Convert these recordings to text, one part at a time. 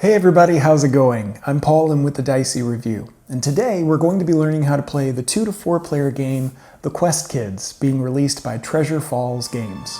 Hey everybody, how's it going? I'm Paul and with the Dicey Review, and today we're going to be learning how to play the 2 to 4 player game The Quest Kids, being released by Treasure Falls Games.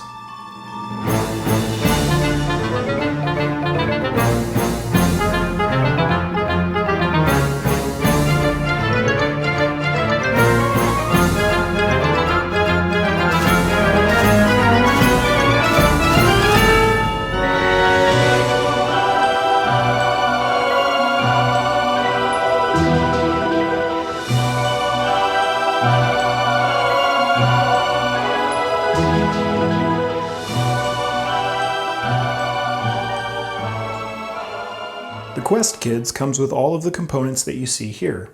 The Quest Kids comes with all of the components that you see here,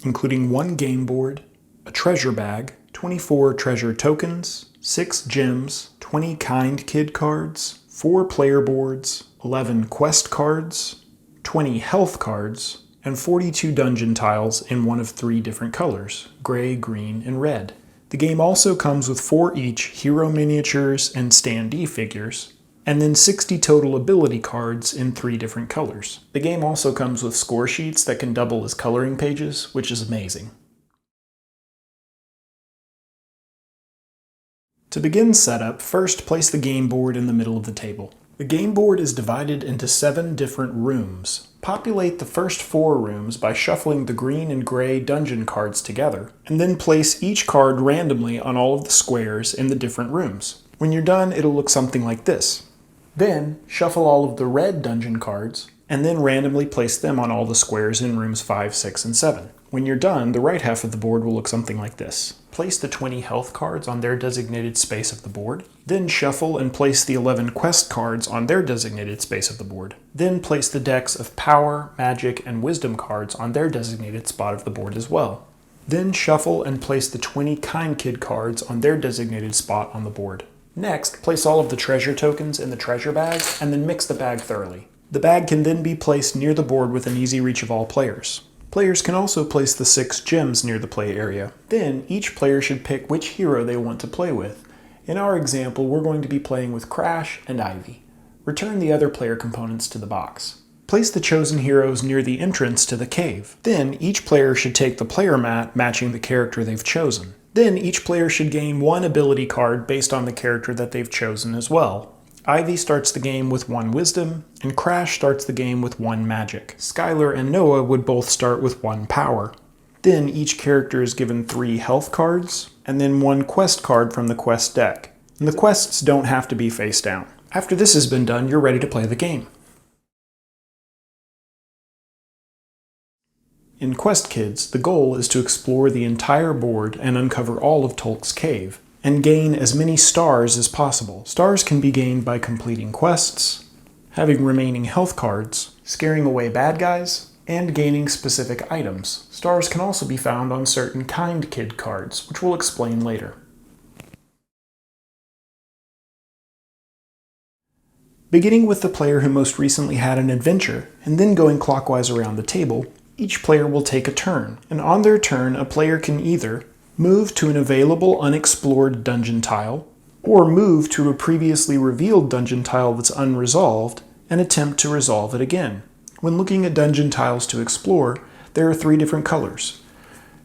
including one game board, a treasure bag, 24 treasure tokens, 6 gems, 20 kind kid cards, 4 player boards, 11 quest cards, 20 health cards, and 42 dungeon tiles in one of 3 different colors, gray, green, and red. The game also comes with 4 each hero miniatures and standee figures, and then 60 total ability cards in 3 different colors. The game also comes with score sheets that can double as coloring pages, which is amazing. To begin setup, first place the game board in the middle of the table. The game board is divided into 7 different rooms. Populate the first 4 rooms by shuffling the green and gray dungeon cards together, and then place each card randomly on all of the squares in the different rooms. When you're done, it'll look something like this. Then, shuffle all of the red dungeon cards, and then randomly place them on all the squares in rooms 5, 6, and 7. When you're done, the right half of the board will look something like this. Place the 20 health cards on their designated space of the board. Then shuffle and place the 11 quest cards on their designated space of the board. Then place the decks of power, magic, and wisdom cards on their designated spot of the board as well. Then shuffle and place the 20 kind kid cards on their designated spot on the board. Next, place all of the treasure tokens in the treasure bag, and then mix the bag thoroughly. The bag can then be placed near the board within easy reach of all players. Players can also place the 6 gems near the play area. Then, each player should pick which hero they want to play with. In our example, we're going to be playing with Crash and Ivy. Return the other player components to the box. Place the chosen heroes near the entrance to the cave. Then, each player should take the player mat matching the character they've chosen. Then each player should gain 1 ability card based on the character that they've chosen as well. Ivy starts the game with 1 wisdom, and Crash starts the game with 1 magic. Skylar and Noah would both start with 1 power. Then each character is given 3 health cards, and then 1 quest card from the quest deck. And the quests don't have to be face down. After this has been done, you're ready to play the game. In Quest Kids, the goal is to explore the entire board and uncover all of Tolk's cave, and gain as many stars as possible. Stars can be gained by completing quests, having remaining health cards, scaring away bad guys, and gaining specific items. Stars can also be found on certain kind kid cards, which we'll explain later. Beginning with the player who most recently had an adventure, and then going clockwise around the table, each player will take a turn, and on their turn, a player can either move to an available unexplored dungeon tile, or move to a previously revealed dungeon tile that's unresolved, and attempt to resolve it again. When looking at dungeon tiles to explore, there are 3 different colors.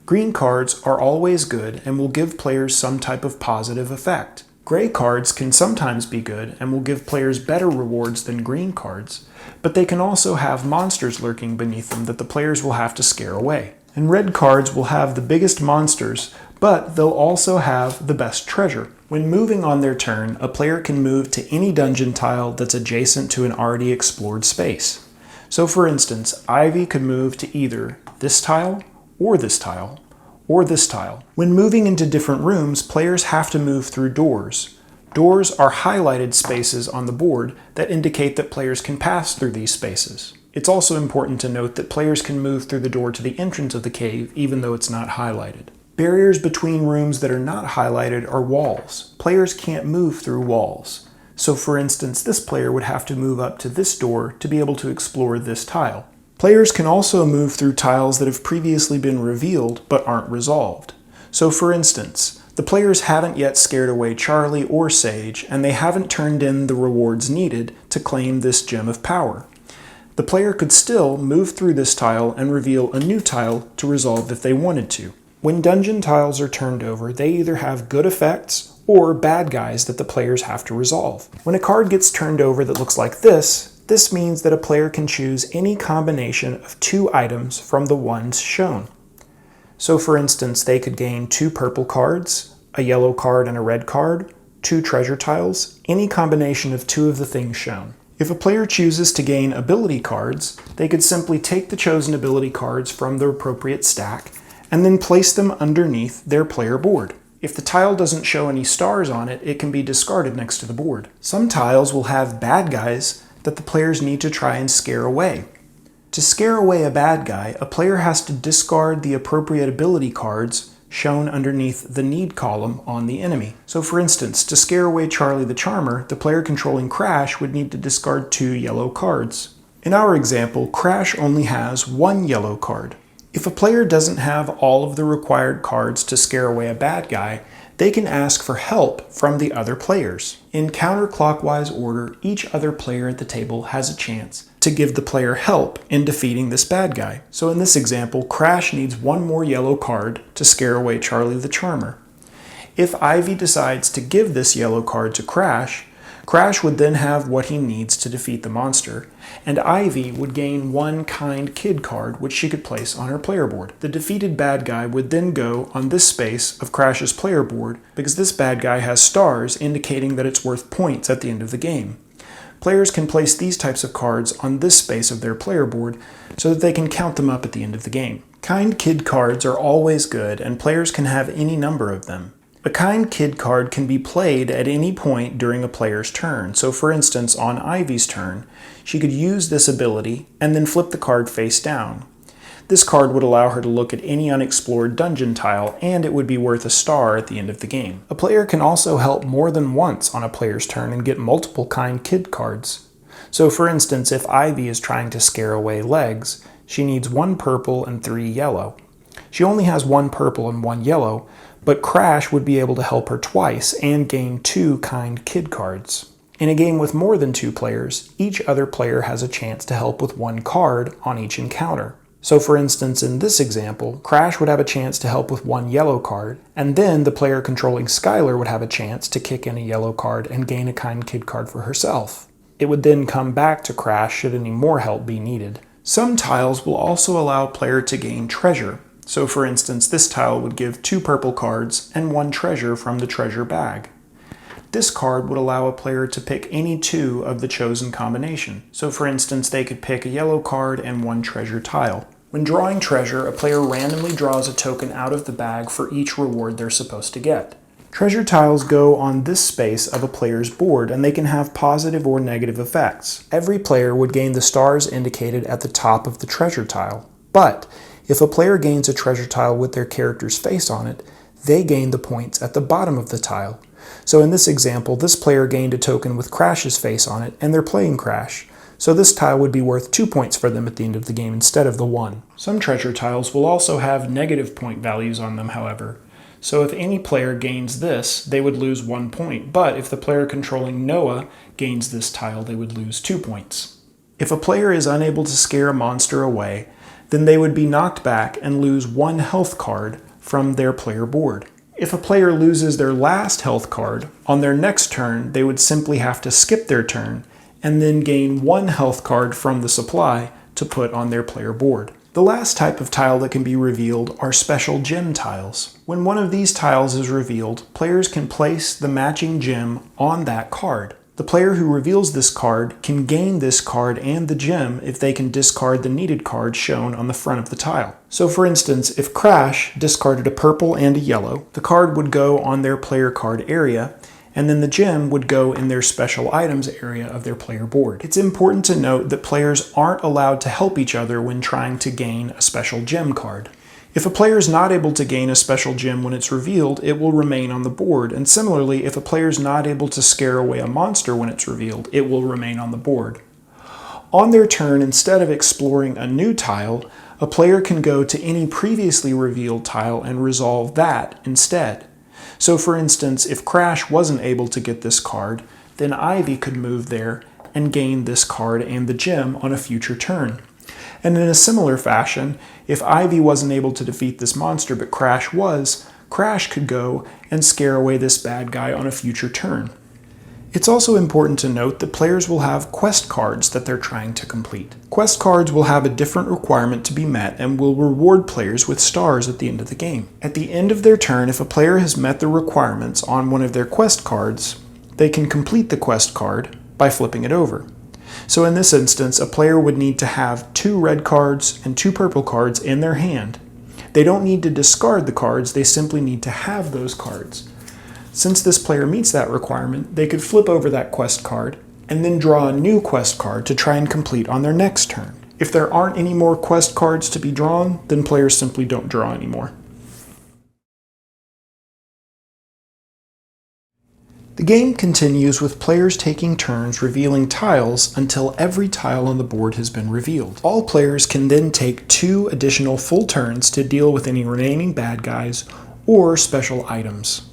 Green cards are always good and will give players some type of positive effect. Gray cards can sometimes be good and will give players better rewards than green cards, but they can also have monsters lurking beneath them that the players will have to scare away. And red cards will have the biggest monsters, but they'll also have the best treasure. When moving on their turn, a player can move to any dungeon tile that's adjacent to an already explored space. So for instance, Ivy could move to either this tile, or this tile, or this tile. When moving into different rooms, players have to move through doors. Doors are highlighted spaces on the board that indicate that players can pass through these spaces. It's also important to note that players can move through the door to the entrance of the cave even though it's not highlighted. Barriers between rooms that are not highlighted are walls. Players can't move through walls. So for instance, this player would have to move up to this door to be able to explore this tile. Players can also move through tiles that have previously been revealed but aren't resolved. So for instance, the players haven't yet scared away Charlie or Sage, and they haven't turned in the rewards needed to claim this gem of power. the player could still move through this tile and reveal a new tile to resolve if they wanted to. When dungeon tiles are turned over, they either have good effects or bad guys that the players have to resolve. When a card gets turned over that looks like this means that a player can choose any combination of 2 items from the ones shown. So for instance, they could gain 2 purple cards, a yellow card and a red card, 2 treasure tiles, any combination of 2 of the things shown. If a player chooses to gain ability cards, they could simply take the chosen ability cards from the appropriate stack and then place them underneath their player board. If the tile doesn't show any stars on it, it can be discarded next to the board. Some tiles will have bad guys that the players need to try and scare away. To scare away a bad guy, a player has to discard the appropriate ability cards shown underneath the need column on the enemy. So for instance, to scare away Charlie the Charmer, the player controlling Crash would need to discard 2 yellow cards. In our example, Crash only has 1 yellow card. If a player doesn't have all of the required cards to scare away a bad guy, they can ask for help from the other players. In counterclockwise order, each other player at the table has a chance to give the player help in defeating this bad guy. So in this example, Crash needs 1 more yellow card to scare away Charlie the Charmer. If Ivy decides to give this yellow card to Crash, Crash would then have what he needs to defeat the monster, and Ivy would gain 1 kind kid card which she could place on her player board. The defeated bad guy would then go on this space of Crash's player board because this bad guy has stars indicating that it's worth points at the end of the game. Players can place these types of cards on this space of their player board so that they can count them up at the end of the game. Kind kid cards are always good and players can have any number of them. A kind kid card can be played at any point during a player's turn. So for instance, on Ivy's turn, she could use this ability and then flip the card face down. This card would allow her to look at any unexplored dungeon tile, and it would be worth a star at the end of the game. A player can also help more than once on a player's turn and get multiple kind kid cards. So for instance, if Ivy is trying to scare away Legs, she needs 1 purple and 3 yellow. She only has 1 purple and 1 yellow, but Crash would be able to help her twice and gain 2 kind kid cards. In a game with more than 2 players, each other player has a chance to help with 1 card on each encounter. So for instance, in this example, Crash would have a chance to help with 1 yellow card, and then the player controlling Skylar would have a chance to kick in a yellow card and gain a kind kid card for herself. It would then come back to Crash should any more help be needed. Some tiles will also allow a player to gain treasure. So for instance, this tile would give 2 purple cards and 1 treasure from the treasure bag. This card would allow a player to pick any 2 of the chosen combination. So for instance, they could pick a yellow card and 1 treasure tile. When drawing treasure, a player randomly draws a token out of the bag for each reward they're supposed to get. Treasure tiles go on this space of a player's board, and they can have positive or negative effects. Every player would gain the stars indicated at the top of the treasure tile, but if a player gains a treasure tile with their character's face on it, they gain the points at the bottom of the tile. So in this example, this player gained a token with Crash's face on it, and they're playing Crash. So this tile would be worth 2 points for them at the end of the game instead of the 1. Some treasure tiles will also have negative point values on them, however. So if any player gains this, they would lose 1 point, but if the player controlling Noah gains this tile, they would lose 2 points. If a player is unable to scare a monster away, then they would be knocked back and lose 1 health card from their player board. If a player loses their last health card, on their next turn they would simply have to skip their turn and then gain 1 health card from the supply to put on their player board. The last type of tile that can be revealed are special gem tiles. When one of these tiles is revealed, players can place the matching gem on that card. The player who reveals this card can gain this card and the gem if they can discard the needed card shown on the front of the tile. So for instance, if Crash discarded a purple and a yellow, the card would go on their player card area, and then the gem would go in their special items area of their player board. It's important to note that players aren't allowed to help each other when trying to gain a special gem card. If a player is not able to gain a special gem when it's revealed, it will remain on the board, and similarly, if a player is not able to scare away a monster when it's revealed, it will remain on the board. On their turn, instead of exploring a new tile, a player can go to any previously revealed tile and resolve that instead. So for instance, if Crash wasn't able to get this card, then Ivy could move there and gain this card and the gem on a future turn. And in a similar fashion, if Ivy wasn't able to defeat this monster but Crash was, Crash could go and scare away this bad guy on a future turn. It's also important to note that players will have quest cards that they're trying to complete. Quest cards will have a different requirement to be met and will reward players with stars at the end of the game. At the end of their turn, if a player has met the requirements on one of their quest cards, they can complete the quest card by flipping it over. So in this instance, a player would need to have 2 red cards and 2 purple cards in their hand. They don't need to discard the cards, they simply need to have those cards. Since this player meets that requirement, they could flip over that quest card and then draw a new quest card to try and complete on their next turn. If there aren't any more quest cards to be drawn, then players simply don't draw anymore. The game continues with players taking turns revealing tiles until every tile on the board has been revealed. All players can then take 2 additional full turns to deal with any remaining bad guys or special items.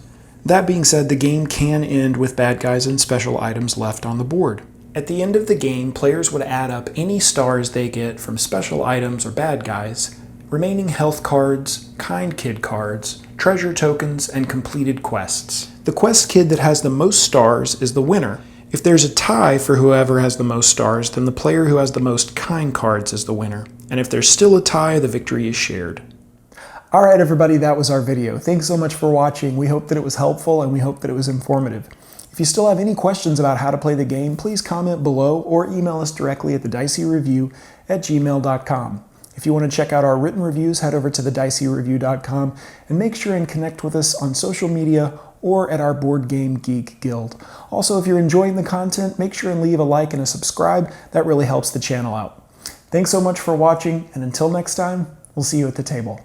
That being said, the game can end with bad guys and special items left on the board. At the end of the game, players would add up any stars they get from special items or bad guys, remaining health cards, kind kid cards, treasure tokens, and completed quests. The quest kid that has the most stars is the winner. If there's a tie for whoever has the most stars, then the player who has the most kind cards is the winner. And if there's still a tie, the victory is shared. Alright everybody, that was our video. Thanks so much for watching. We hope that it was helpful and we hope that it was informative. If you still have any questions about how to play the game, please comment below or email us directly at thedicey@gmail.com. If you want to check out our written reviews, head over to thedicey.review.com and make sure and connect with us on social media or at our Board Game Geek Guild. Also, if you're enjoying the content, make sure and leave a like and a subscribe. That really helps the channel out. Thanks so much for watching, and until next time, we'll see you at the table.